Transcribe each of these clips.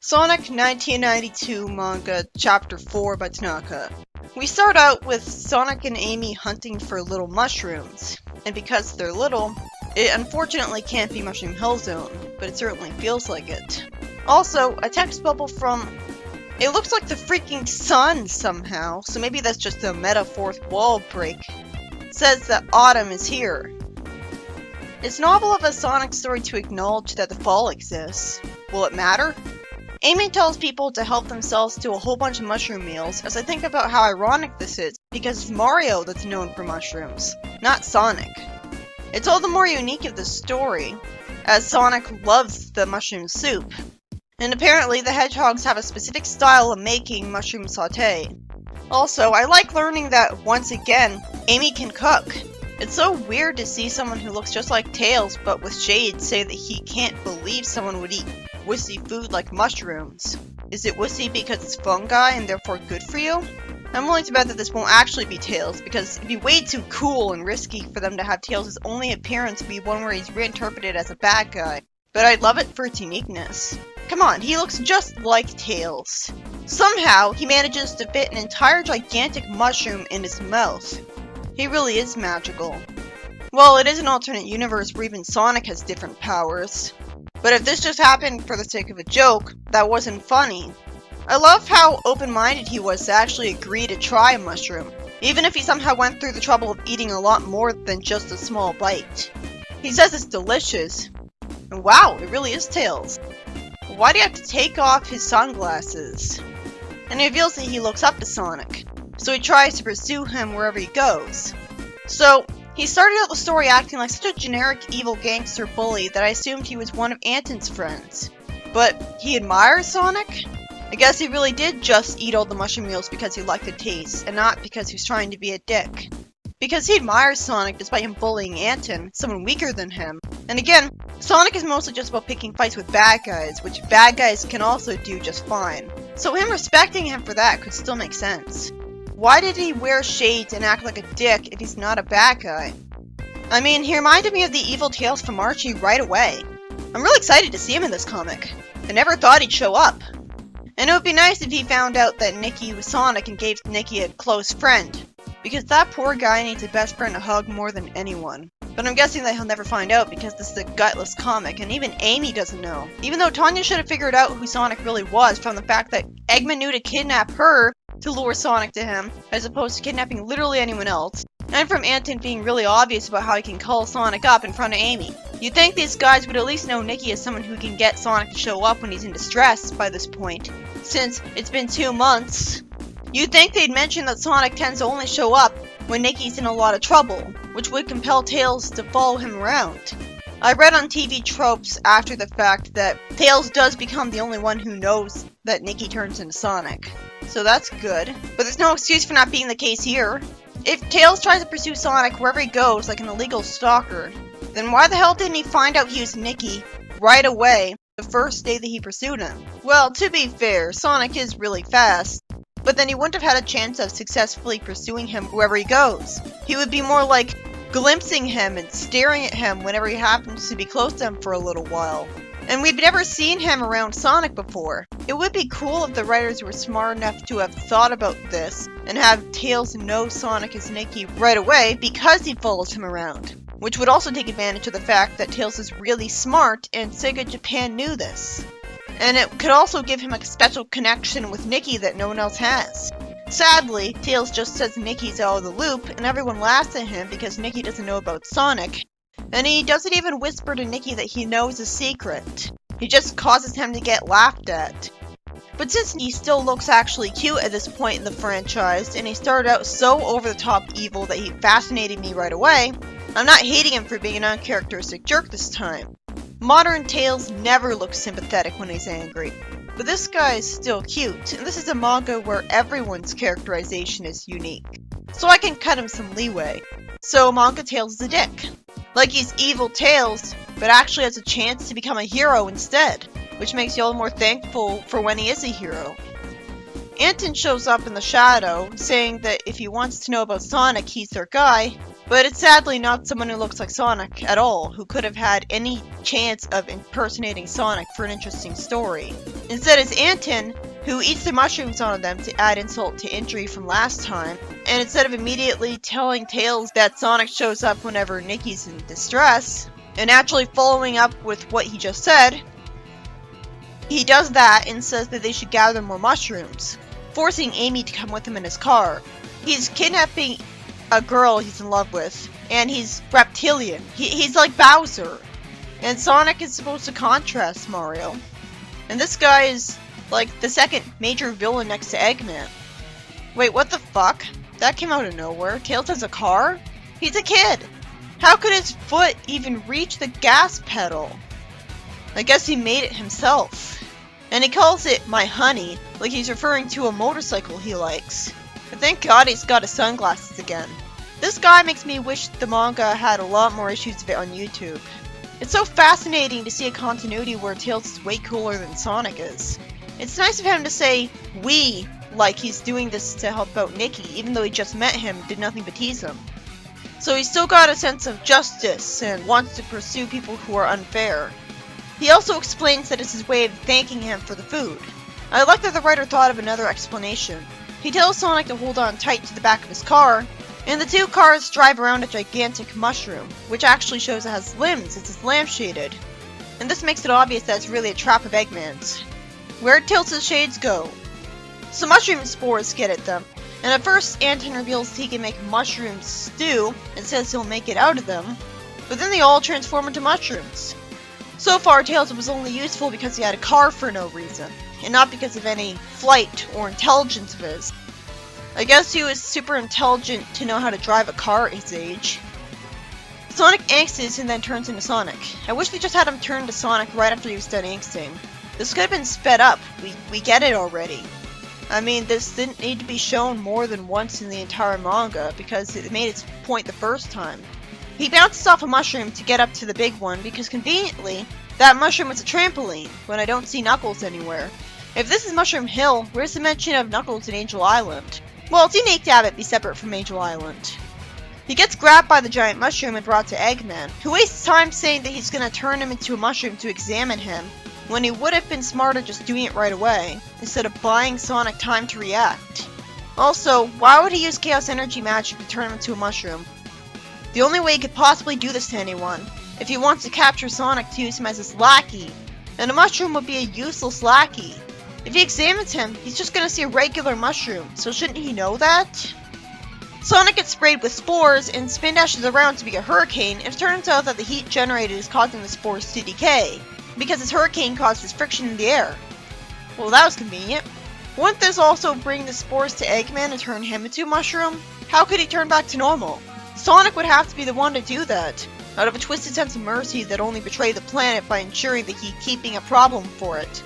Sonic 1992 Manga Chapter 4 by Tanaka. We start out with Sonic and Amy hunting for little mushrooms, and because they're little, it unfortunately can't be Mushroom Hill Zone, but it certainly feels like it. Also, a text bubble from... It looks like the freaking sun somehow, so maybe that's just a meta fourth wall break. It says that autumn is here. It's novel of a Sonic story to acknowledge that the fall exists. Will it matter? Amy tells people to help themselves to a whole bunch of mushroom meals, as I think about how ironic this is, because it's Mario that's known for mushrooms, not Sonic. It's all the more unique of the story, as Sonic loves the mushroom soup. And apparently the hedgehogs have a specific style of making mushroom sauté. Also, I like learning that, once again, Amy can cook. It's so weird to see someone who looks just like Tails but with shades say that he can't believe someone would eat wussy food like mushrooms. Is it wussy because it's fungi and therefore good for you? I'm willing to bet that this won't actually be Tails, because it'd be way too cool and risky for them to have Tails' only appearance be one where he's reinterpreted as a bad guy. But I'd love it for its uniqueness. Come on, he looks just like Tails. Somehow, he manages to fit an entire gigantic mushroom in his mouth. He really is magical. Well, it is an alternate universe where even Sonic has different powers. But if this just happened for the sake of a joke, that wasn't funny. I love how open-minded he was to actually agree to try a mushroom, even if he somehow went through the trouble of eating a lot more than just a small bite. He says it's delicious. And wow, it really is Tails. Why do you have to take off his sunglasses? And he reveals that he looks up to Sonic, so he tries to pursue him wherever he goes. So, he started out the story acting like such a generic evil gangster bully that I assumed he was one of Anton's friends. But he admires Sonic? I guess he really did just eat all the mushroom meals because he liked the taste, and not because he was trying to be a dick. Because he admires Sonic despite him bullying Anton, someone weaker than him. And again, Sonic is mostly just about picking fights with bad guys, which bad guys can also do just fine. So him respecting him for that could still make sense. Why did he wear shades and act like a dick if he's not a bad guy? I mean, he reminded me of the evil Tails from Archie right away. I'm really excited to see him in this comic. I never thought he'd show up. And it would be nice if he found out that Nikki was Sonic and gave Nikki a close friend. Because that poor guy needs a best friend to hug more than anyone. But I'm guessing that he'll never find out because this is a gutless comic, and even Amy doesn't know. Even though Tanya should have figured out who Sonic really was from the fact that Eggman knew to kidnap her to lure Sonic to him, as opposed to kidnapping literally anyone else. And from Anton being really obvious about how he can call Sonic up in front of Amy. You'd think these guys would at least know Nikki as someone who can get Sonic to show up when he's in distress by this point, since it's been 2 months. You'd think they'd mention that Sonic tends to only show up when Nikki's in a lot of trouble, which would compel Tails to follow him around. I read on TV tropes after the fact that Tails does become the only one who knows that Nikki turns into Sonic. So that's good, but there's no excuse for not being the case here. If Tails tries to pursue Sonic wherever he goes like an illegal stalker, then why the hell didn't he find out he was Nikki right away the first day that he pursued him? Well, to be fair, Sonic is really fast, but then he wouldn't have had a chance of successfully pursuing him wherever he goes. He would be more like glimpsing him and staring at him whenever he happens to be close to him for a little while. And we've never seen him around Sonic before. It would be cool if the writers were smart enough to have thought about this and have Tails know Sonic is Nikki right away because he follows him around. Which would also take advantage of the fact that Tails is really smart and Sega Japan knew this. And it could also give him a special connection with Nikki that no one else has. Sadly, Tails just says Nikki's out of the loop and everyone laughs at him because Nikki doesn't know about Sonic. And he doesn't even whisper to Nikki that he knows a secret. He just causes him to get laughed at. But since he still looks actually cute at this point in the franchise, and he started out so over-the-top evil that he fascinated me right away, I'm not hating him for being an uncharacteristic jerk this time. Modern Tails never looks sympathetic when he's angry. But this guy is still cute, and this is a manga where everyone's characterization is unique. So I can cut him some leeway. So Manga Tails is a dick. Like he's evil Tails, but actually has a chance to become a hero instead, which makes you all the more thankful for when he is a hero. Anton shows up in the shadow, saying that if he wants to know about Sonic, he's their guy, But it's sadly not someone who looks like Sonic at all, who could have had any chance of impersonating Sonic for an interesting story. Instead, it's Anton, who eats the mushrooms on them to add insult to injury from last time, and instead of immediately telling Tails that Sonic shows up whenever Nicky's in distress, and actually following up with what he just said, he does that and says that they should gather more mushrooms, forcing Amy to come with him in his car. He's kidnapping a girl he's in love with, and he's reptilian. He's like Bowser, and Sonic is supposed to contrast Mario. And this guy is like the second major villain next to Eggman. Wait, what the fuck? That came out of nowhere. Tails has a car? He's a kid! How could his foot even reach the gas pedal? I guess he made it himself. And he calls it my honey, like he's referring to a motorcycle he likes. But thank God he's got his sunglasses again. This guy makes me wish the manga had a lot more issues of it on YouTube. It's so fascinating to see a continuity where Tails is way cooler than Sonic is. It's nice of him to say we, like he's doing this to help out Nicky, even though he just met him and did nothing but tease him. So he's still got a sense of justice and wants to pursue people who are unfair. He also explains that it's his way of thanking him for the food. I like that the writer thought of another explanation. He tells Sonic to hold on tight to the back of his car, and the two cars drive around a gigantic mushroom, which actually shows it has limbs, it's lampshaded. And this makes it obvious that it's really a trap of Eggman's. Where'd Tails' shades go? So mushroom spores get at them, and at first Anton reveals he can make mushroom stew and says he'll make it out of them, but then they all transform into mushrooms. So far, Tails was only useful because he had a car for no reason, and not because of any flight or intelligence of his. I guess he was super intelligent to know how to drive a car at his age. Sonic angsts and then turns into Sonic. I wish they just had him turn to Sonic right after he was done angsting. This could have been sped up, we get it already. I mean, this didn't need to be shown more than once in the entire manga, because it made its point the first time. He bounces off a mushroom to get up to the big one, because conveniently, that mushroom is a trampoline, when I don't see Knuckles anywhere. If this is Mushroom Hill, where's the mention of Knuckles in Angel Island? Well, it's unique to have it be separate from Angel Island. He gets grabbed by the giant mushroom and brought to Eggman, who wastes time saying that he's gonna turn him into a mushroom to examine him, when he would have been smarter just doing it right away, instead of buying Sonic time to react. Also, why would he use Chaos Energy magic to turn him into a mushroom? The only way he could possibly do this to anyone, if he wants to capture Sonic to use him as his lackey, and a mushroom would be a useless lackey. If he examines him, he's just gonna see a regular mushroom, so shouldn't he know that? Sonic gets sprayed with spores and spin dashes around to be a hurricane, and it turns out that the heat generated is causing the spores to decay, because his hurricane causes friction in the air. Well, that was convenient. Wouldn't this also bring the spores to Eggman and turn him into a mushroom? How could he turn back to normal? Sonic would have to be the one to do that, out of a twisted sense of mercy that only betrayed the planet by ensuring that he's keeping a problem for it.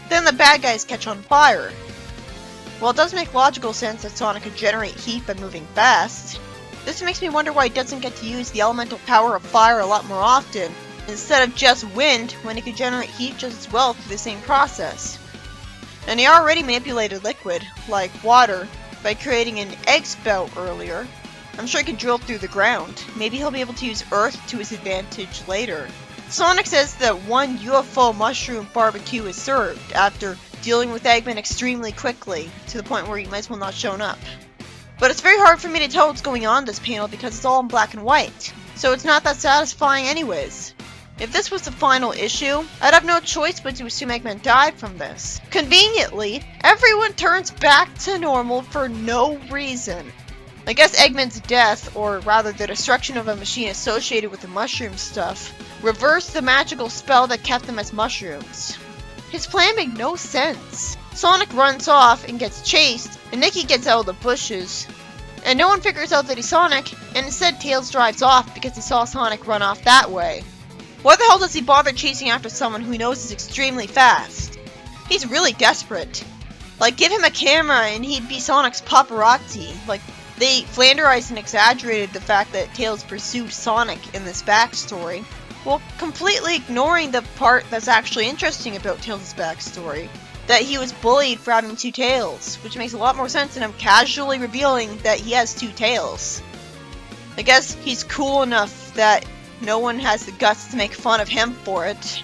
Then the bad guys catch on fire. While it does make logical sense that Sonic could generate heat by moving fast, this makes me wonder why he doesn't get to use the elemental power of fire a lot more often, instead of just wind, when he could generate heat just as well through the same process. And he already manipulated liquid, like water, by creating an egg spout earlier. I'm sure he can drill through the ground. Maybe he'll be able to use Earth to his advantage later. Sonic says that one UFO mushroom barbecue is served after dealing with Eggman extremely quickly, to the point where he might as well not shown up. But it's very hard for me to tell what's going on in this panel because it's all in black and white, so it's not that satisfying anyways. If this was the final issue, I'd have no choice but to assume Eggman died from this. Conveniently, everyone turns back to normal for no reason. I guess Eggman's death, or rather the destruction of a machine associated with the mushroom stuff, reversed the magical spell that kept them as mushrooms. His plan made no sense. Sonic runs off and gets chased, and Nicky gets out of the bushes. And no one figures out that he's Sonic, and instead Tails drives off because he saw Sonic run off that way. Why the hell does he bother chasing after someone who he knows is extremely fast? He's really desperate. Like, give him a camera and he'd be Sonic's paparazzi. Like, they flanderized and exaggerated the fact that Tails pursued Sonic in this backstory, while completely ignoring the part that's actually interesting about Tails' backstory. That he was bullied for having two tails, which makes a lot more sense than him casually revealing that he has two tails. I guess he's cool enough that no one has the guts to make fun of him for it.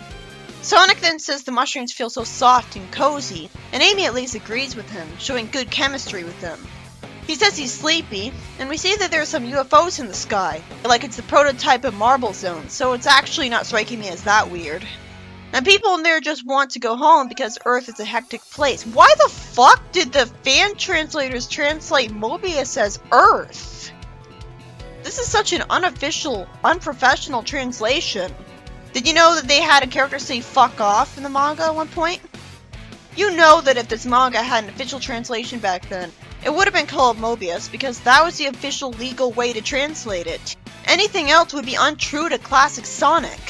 Sonic then says the mushrooms feel so soft and cozy, and Amy at least agrees with him, showing good chemistry with them. He says he's sleepy, and we see that there are some UFOs in the sky, like it's the prototype of Marble Zone, so it's actually not striking me as that weird. And people in there just want to go home because Earth is a hectic place. Why the fuck did the fan translators translate Mobius as Earth? This is such an unofficial, unprofessional translation. Did you know that they had a character say fuck off in the manga at one point? You know that if this manga had an official translation back then, it would have been called Mobius because that was the official legal way to translate it. Anything else would be untrue to classic Sonic.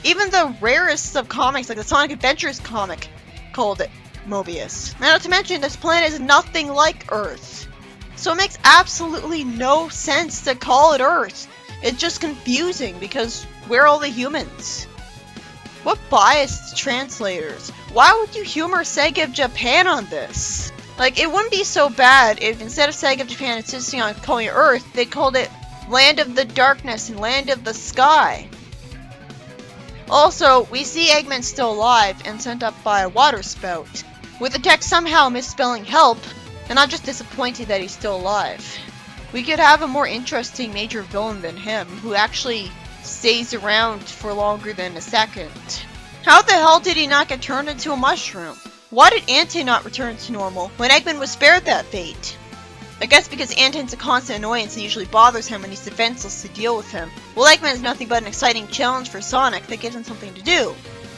Even the rarest of comics, like the Sonic Adventures comic, called it Mobius. Now, not to mention, this planet is nothing like Earth. So it makes absolutely no sense to call it Earth. It's just confusing because we're all the humans. What biased translators? Why would you humor Sega of Japan on this? Like, it wouldn't be so bad if instead of Sega of Japan insisting on calling it Earth, they called it Land of the Darkness and Land of the Sky. Also, we see Eggman still alive and sent up by a water spout, with the text somehow misspelling help, and I'm just disappointed that he's still alive. We could have a more interesting major villain than him, who actually stays around for longer than a second. How the hell did he not get turned into a mushroom? Why did Anton not return to normal when Eggman was spared that fate? I guess because Anton's a constant annoyance and usually bothers him when he's defenseless to deal with him. Well, Eggman is nothing but an exciting challenge for Sonic that gives him something to do.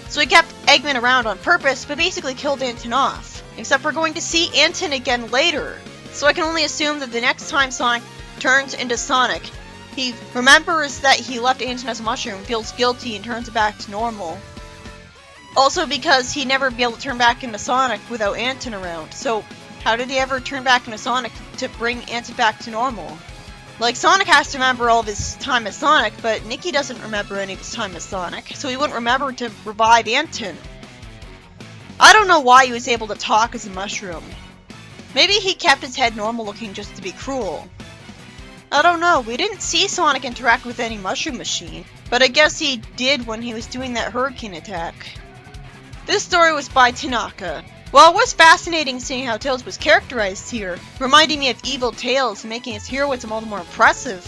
So he kept Eggman around on purpose, but basically killed Anton off. Except we're going to see Anton again later. So I can only assume that the next time Sonic turns into Sonic, he remembers that he left Anton as a mushroom, feels guilty, and turns it back to normal. Also because he'd never be able to turn back into Sonic without Anton around, so how did he ever turn back into Sonic to bring Anton back to normal? Like, Sonic has to remember all of his time as Sonic, but Nicky doesn't remember any of his time as Sonic, so he wouldn't remember to revive Anton. I don't know why he was able to talk as a mushroom. Maybe he kept his head normal looking just to be cruel. I don't know, we didn't see Sonic interact with any mushroom machine, but I guess he did when he was doing that hurricane attack. This story was by Tanaka. Well, it was fascinating seeing how Tails was characterized here, reminding me of evil Tails and making his heroism all the more impressive.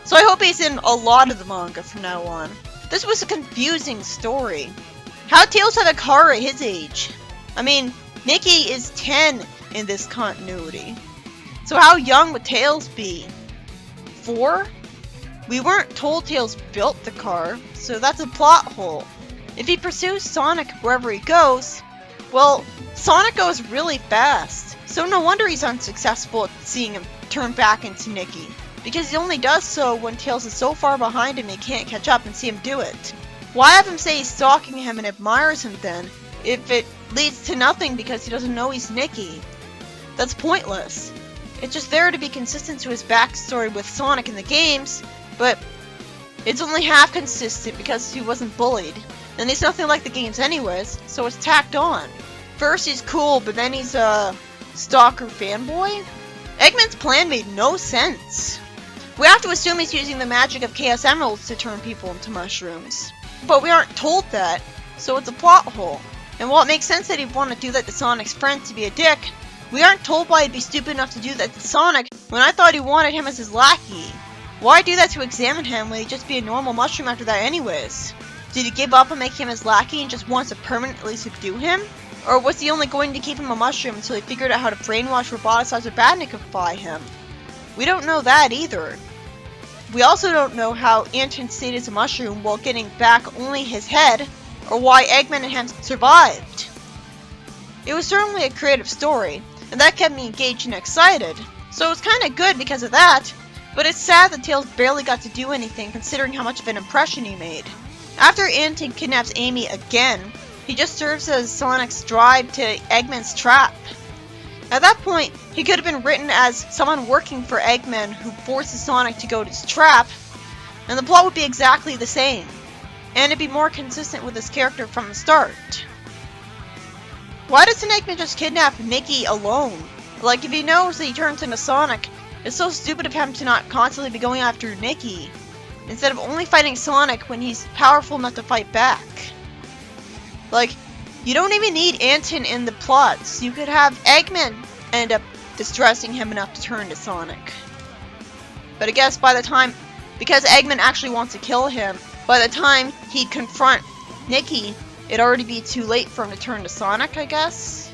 So I hope he's in a lot of the manga from now on. This was a confusing story. How'd Tails have a car at his age? I mean, Nicky is 10 in this continuity. So how young would Tails be? 4? We weren't told Tails built the car, so that's a plot hole. If he pursues Sonic wherever he goes, well, Sonic goes really fast, so no wonder he's unsuccessful at seeing him turn back into Nicky, because he only does so when Tails is so far behind him he can't catch up and see him do it. Why have him say he's stalking him and admires him then, if it leads to nothing because he doesn't know he's Nicky? That's pointless. It's just there to be consistent to his backstory with Sonic in the games, but it's only half consistent because he wasn't bullied. And he's nothing like the games anyways, so it's tacked on. First he's cool, but then he's a stalker fanboy? Eggman's plan made no sense. We have to assume he's using the magic of Chaos Emeralds to turn people into mushrooms. But we aren't told that, so it's a plot hole. And while it makes sense that he'd want to do that to Sonic's friend to be a dick, we aren't told why he'd be stupid enough to do that to Sonic when I thought he wanted him as his lackey. Why do that to examine him when he'd just be a normal mushroom after that anyways? Did he give up on making him his lackey and just wants to permanently subdue him? Or was he only going to keep him a mushroom until he figured out how to brainwash Roboticizer Badnikify him? We don't know that either. We also don't know how Anton stayed as a mushroom while getting back only his head, or why Eggman and him survived. It was certainly a creative story, and that kept me engaged and excited, so it was kinda good because of that, but it's sad that Tails barely got to do anything considering how much of an impression he made. After Anton kidnaps Amy again, he just serves as Sonic's drive to Eggman's trap. At that point, he could have been written as someone working for Eggman who forces Sonic to go to his trap, and the plot would be exactly the same, and it'd be more consistent with his character from the start. Why doesn't Eggman just kidnap Nicky alone? Like, if he knows that he turns into Sonic, It's so stupid of him to not constantly be going after Nikki, instead of only fighting Sonic when he's powerful enough to fight back. Like, you don't even need Anton in the plots. You could have Eggman end up distressing him enough to turn to Sonic. But I guess by the time, because Eggman actually wants to kill him, by the time he'd confront Nikki, it'd already be too late for him to turn to Sonic, I guess?